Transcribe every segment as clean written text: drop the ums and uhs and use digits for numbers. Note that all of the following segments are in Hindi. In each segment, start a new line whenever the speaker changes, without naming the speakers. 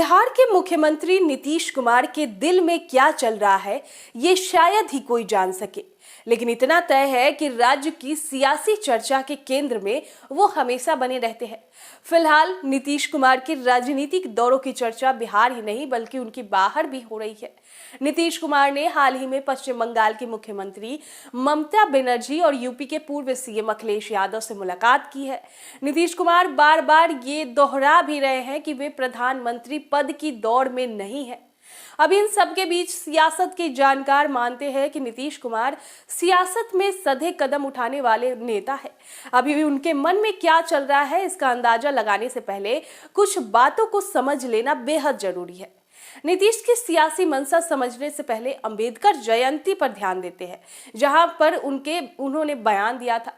बिहार के मुख्यमंत्री नीतीश कुमार के दिल में क्या चल रहा है ये शायद ही कोई जान सके, लेकिन इतना तय है कि राज्य की सियासी चर्चा के केंद्र में वो हमेशा बने रहते हैं। फिलहाल नीतीश कुमार के राजनीतिक दौरों की चर्चा बिहार ही नहीं बल्कि उनकी बाहर भी हो रही है। नीतीश कुमार ने हाल ही में पश्चिम बंगाल की मुख्यमंत्री ममता बनर्जी और यूपी के पूर्व सीएम अखिलेश यादव से मुलाकात की है। नीतीश कुमार बार बार ये दोहरा भी रहे हैं कि वे प्रधानमंत्री पद की दौड़ में नहीं है। अब इन सब के बीच सियासत के जानकार मानते हैं कि नीतीश कुमार सियासत में सधे कदम उठाने वाले नेता है। अभी भी उनके मन में क्या चल रहा है इसका अंदाजा लगाने से पहले कुछ बातों को समझ लेना बेहद जरूरी है। नीतीश की सियासी मंशा समझने से पहले अंबेडकर जयंती पर ध्यान देते हैं, जहां पर उन्होंने बयान दिया था।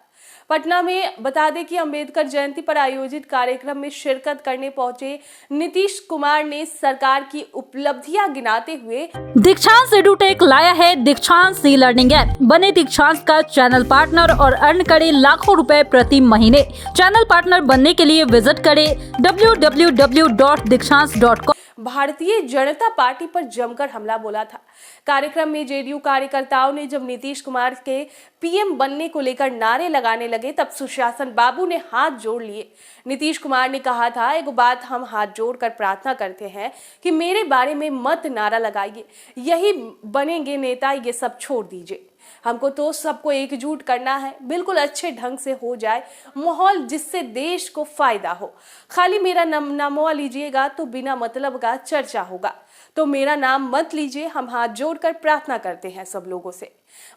पटना में बता दें कि अंबेडकर जयंती पर आयोजित कार्यक्रम में शिरकत करने पहुंचे नीतीश कुमार ने सरकार की उपलब्धियां गिनाते हुए
दीक्षांत एडुटेक लाया है दीक्षांत ई लर्निंग ऐप। बने दीक्षांत का चैनल पार्टनर और अर्न करें लाखों रुपए प्रति महीने। चैनल पार्टनर बनने के लिए विजिट करें www.dikshants.com।
भारतीय जनता पार्टी पर जमकर हमला बोला था। कार्यक्रम में जेडीयू कार्यकर्ताओं ने जब नीतीश कुमार के पीएम बनने को लेकर नारे लगाने लगे तब सुशासन बाबू ने हाथ जोड़ लिए। नीतीश कुमार ने कहा था, एक बात हम हाथ जोड़कर प्रार्थना करते हैं कि मेरे बारे में मत नारा लगाइए, यही बनेंगे नेता, ये सब छोड़ दीजिए। हमको तो सबको एकजुट करना है, बिल्कुल अच्छे ढंग से हो जाए माहौल जिससे देश को फायदा हो। खाली मेरा नाम लीजिएगा तो बिना मतलब का चर्चा होगा, तो मेरा नाम मत लीजिए। हम हाथ जोड़कर प्रार्थना करते हैं सब लोगों से,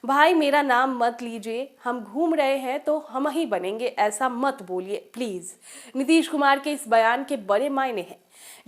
भाई मेरा नाम मत लीजिए, हम घूम रहे हैं तो हम ही बनेंगे, ऐसा मत बोलिए प्लीज। नीतीश कुमार के इस बयान के बड़े मायने हैं।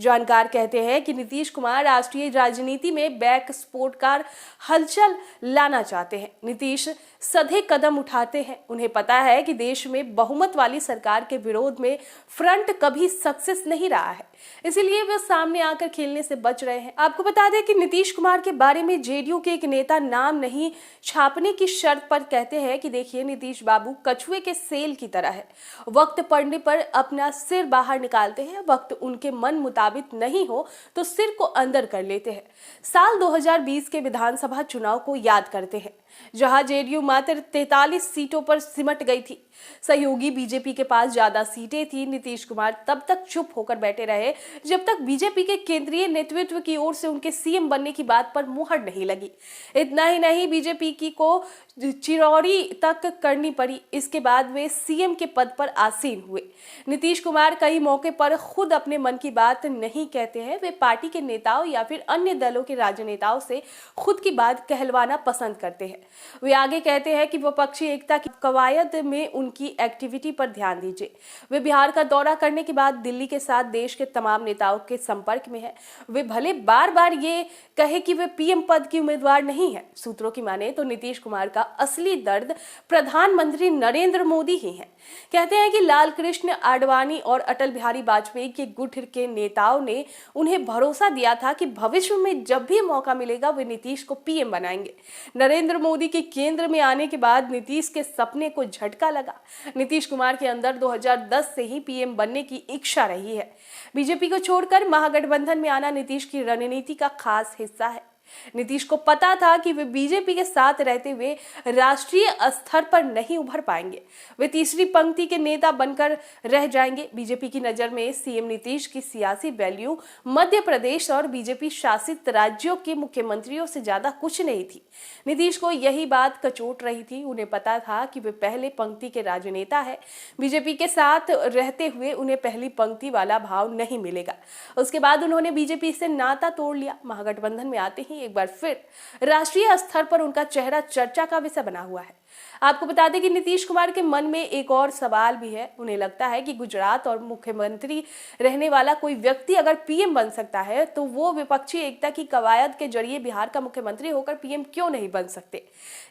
जानकार कहते हैं कि नीतीश कुमार राष्ट्रीय राजनीति में बैक स्पोर्ट का हलचल लाना चाहते हैं। नीतीश सधे कदम उठाते हैं। उन्हें पता है कि देश में बहुमत वाली सरकार के विरोध में फ्रंट कभी सक्सेस नहीं रहा है, इसीलिए वे सामने आकर खेलने से बच रहे हैं। आपको बता दें कि नीतीश कुमार के बारे में जेडीयू के एक नेता नाम नहीं छापने की शर्त पर कहते हैं कि देखिए, नीतीश बाबू कछुए के सेल की तरह है, वक्त पड़ने पर अपना सिर बाहर निकालते हैं, वक्त उनके मन मुताबिक नहीं हो तो सिर को अंदर कर लेते हैं। साल 2020 के विधानसभा चुनाव को याद करते हैं, जहां जेडीयू मात्र 43 सीटों पर सिमट गई थी। सहयोगी बीजेपी के पास ज्यादा सीटें थी। नीतीश कुमार तब तक चुप होकर बैठे रहे जब तक बीजेपी के केंद्रीय नेतृत्व की ओर से उनके सीएम बनने की बात पर मुहर नहीं लगी। इतना ही नहीं, बीजेपी की को चिरौरी तक करनी पड़ी। इसके बाद वे सीएम के पद पर आसीन हुए। नीतीश कुमार कई मौके पर खुद अपने मन की बात नहीं कहते हैं, वे पार्टी के नेताओं या फिर अन्य दलों के राजनेताओं से खुद की बात कहलवाना पसंद करते हैं। वे आगे कहते हैं कि विपक्षी एकता की कवायद में उनकी एक्टिविटी पर ध्यान दीजिए। वे बिहार का दौरा करने के बाद दिल्ली के साथ देश के तमाम नेताओं के संपर्क में है। वे भले बार बार ये कहे कि वे पीएम पद की उम्मीदवार नहीं है, सूत्रों की माने तो नीतीश कुमार का असली दर्द प्रधानमंत्री नरेंद्र मोदी ही है। कहते हैं कि लाल कृष्ण आडवाणी और अटल बिहारी वाजपेयी के गुट के नेताओं ने उन्हें भरोसा दिया था कि भविष्य में जब भी मौका मिलेगा वे नीतीश को पीएम बनाएंगे। नरेंद्र मोदी के केंद्र में आने के बाद नीतीश के सपने को झटका लगा। नीतीश कुमार के अंदर 2010 से ही पीएम बनने की इच्छा रही है। बीजेपी को छोड़कर महागठबंधन में आना नीतीश की रणनीति का खास हिस्सा है। नीतीश को पता था कि वे बीजेपी के साथ रहते हुए राष्ट्रीय स्तर पर नहीं उभर पाएंगे, वे तीसरी पंक्ति के नेता बनकर रह जाएंगे। बीजेपी की नजर में सीएम नीतीश की सियासी वैल्यू मध्य प्रदेश और बीजेपी शासित राज्यों के मुख्यमंत्रियों से ज्यादा कुछ नहीं थी। नीतीश को यही बात कचोट रही थी। उन्हें पता था कि वे पहले पंक्ति के राजनेता है, बीजेपी के साथ रहते हुए उन्हें पहली पंक्ति वाला भाव नहीं मिलेगा। उसके बाद उन्होंने बीजेपी से नाता तोड़ लिया। महागठबंधन में आते ही एक बार फिर राष्ट्रीय स्तर पर उनका चेहरा चर्चा का विषय बना हुआ है। आपको बता दें कि नीतीश कुमार के मन में एक और सवाल भी है। उन्हें लगता है कि गुजरात और मुख्यमंत्री रहने वाला कोई व्यक्ति अगर पीएम बन सकता है तो वो विपक्षी एकता की कवायद के जरिए बिहार का मुख्यमंत्री होकर पीएम क्यों नहीं बन सकते।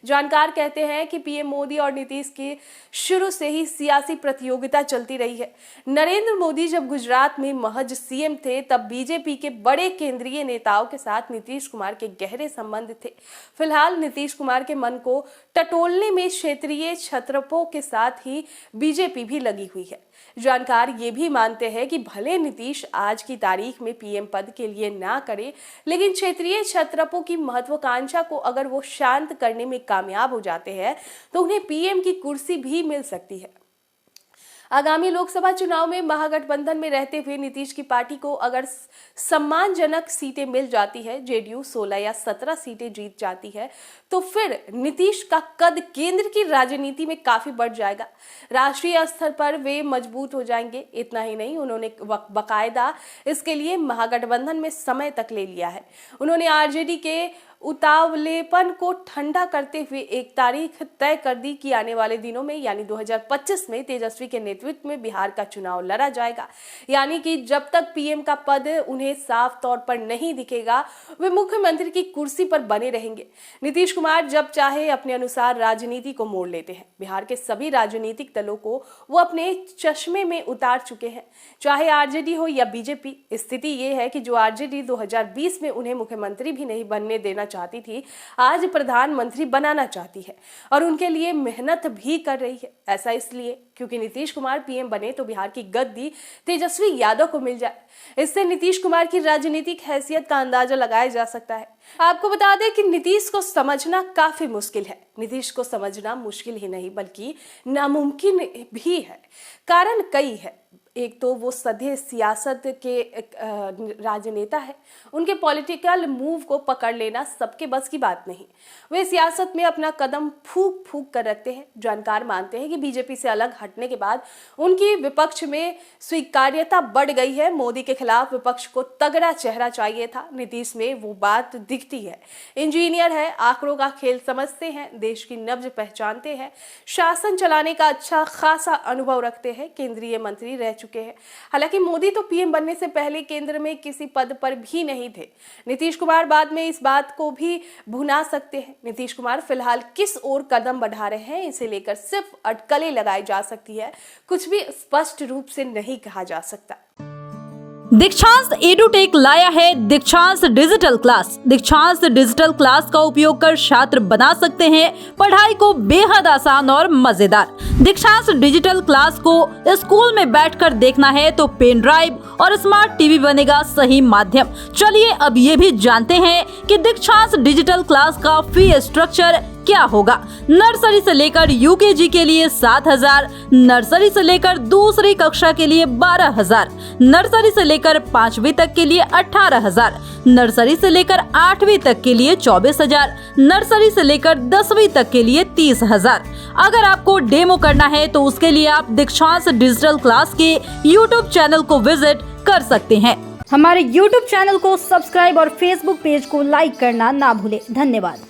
जानकार कहते हैं कि पीएम मोदी और नीतीश की शुरू से ही सियासी प्रतियोगिता चलती रही है। नरेंद्र मोदी जब गुजरात में महज सीएम थे तब बीजेपी के बड़े केंद्रीय नेताओं के साथ नीतीश कुमार के गहरे संबंध थे। फिलहाल नीतीश कुमार के मन को टटोलने में क्षेत्रीय छत्रपों के साथ ही बीजेपी भी लगी हुई है। जानकार ये भी मानते हैं कि भले नीतीश आज की तारीख में पीएम पद के लिए ना करे, लेकिन क्षेत्रीय छत्रपों की महत्वाकांक्षा को अगर वो शांत करने में कामयाब हो जाते हैं तो उन्हें पीएम की कुर्सी भी मिल सकती है। आगामी लोकसभा चुनाव में महागठबंधन में रहते हुए नीतीश की पार्टी को अगर सम्मानजनक सीटें मिल जाती है, जेडीयू 16 या 17 सीटें जीत जाती है, तो फिर नीतीश का कद केंद्र की राजनीति में काफी बढ़ जाएगा। राष्ट्रीय स्तर पर वे मजबूत हो जाएंगे। इतना ही नहीं, उन्होंने बकायदा इसके लिए महागठबंधन में समय तक ले लिया है। उन्होंने आरजेडी के उतावलेपन को ठंडा करते हुए एक तारीख तय कर दी कि आने वाले दिनों में यानी 2025 में तेजस्वी के नेतृत्व में बिहार का चुनाव लड़ा जाएगा। यानी कि जब तक पीएम का पद उन्हें साफ तौर पर नहीं दिखेगा, वे मुख्यमंत्री की कुर्सी पर बने रहेंगे। नीतीश कुमार जब चाहे अपने अनुसार राजनीति को मोड़ लेते हैं। बिहार के सभी राजनीतिक दलों को वो अपने चश्मे में उतार चुके हैं, चाहे आरजेडी हो या बीजेपी। स्थिति ये है कि जो आरजेडी 2020 में उन्हें मुख्यमंत्री भी नहीं बनने देना चाहती थी, आज प्रधानमंत्री बनाना चाहती है और उनके लिए मेहनत भी कर रही है। ऐसा इसलिए क्योंकि नीतीश कुमार पीएम बने तो बिहार की गद्दी तेजस्वी यादव को मिल जाए। इससे नीतीश कुमार की राजनीतिक हैसियत का अंदाजा लगाया जा सकता है। आपको बता दें कि नीतीश को समझना काफी मुश्किल है। नीतीश को समझना मुश्किल ही नहीं बल्कि नामुमकिन भी है। कारण कई है। एक तो वो सधे सियासत के राजनेता है। उनके पॉलिटिकल मूव को पकड़ लेना सबके बस की बात नहीं। वे सियासत में अपना कदम फूंक फूंक कर रखते हैं। जानकार मानते हैं कि बीजेपी से अलग हटने के बाद उनकी विपक्ष में स्वीकार्यता बढ़ गई है। मोदी के खिलाफ विपक्ष को तगड़ा चेहरा चाहिए था। नीतीश में वो बात दिखती है। इंजीनियर है, आंकड़ों का खेल समझते हैं, देश की नब्ज पहचानते हैं, शासन चलाने का अच्छा खासा अनुभव रखते हैं, केंद्रीय मंत्री रह चुके हैं। हालांकि मोदी तो पीएम बनने से पहले केंद्र में किसी पद पर भी नहीं थे। नीतीश कुमार बाद में इस बात को भी भुना सकते हैं। नीतीश कुमार फिलहाल किस ओर कदम बढ़ा रहे हैं, इसे लेकर सिर्फ अटकलें लगाई जा सकती है, कुछ भी स्पष्ट रूप से नहीं कहा जा सकता।
दीक्षांत एडुटेक लाया है दीक्षांत डिजिटल क्लास। दीक्षांत डिजिटल क्लास का उपयोग कर छात्र बना सकते हैं पढ़ाई को बेहद आसान और मजेदार। दीक्षांत डिजिटल क्लास को स्कूल में बैठकर देखना है तो पेन ड्राइव और स्मार्ट टीवी बनेगा सही माध्यम। चलिए अब ये भी जानते हैं कि दीक्षांत डिजिटल क्लास का फी स्ट्रक्चर क्या होगा। नर्सरी से लेकर यूकेजी के लिए 7,000, नर्सरी से लेकर दूसरी कक्षा के लिए 12,000, नर्सरी से लेकर 5वीं तक के लिए 18,000, नर्सरी से लेकर 8वीं तक के लिए 24,000, नर्सरी से लेकर 10वीं तक के लिए 30,000। अगर आपको डेमो करना है तो उसके लिए आप दीक्षांत डिजिटल क्लास के YouTube चैनल को विजिट कर सकते हैं।
हमारे YouTube चैनल को सब्सक्राइब और Facebook पेज को लाइक करना ना भूलें। धन्यवाद।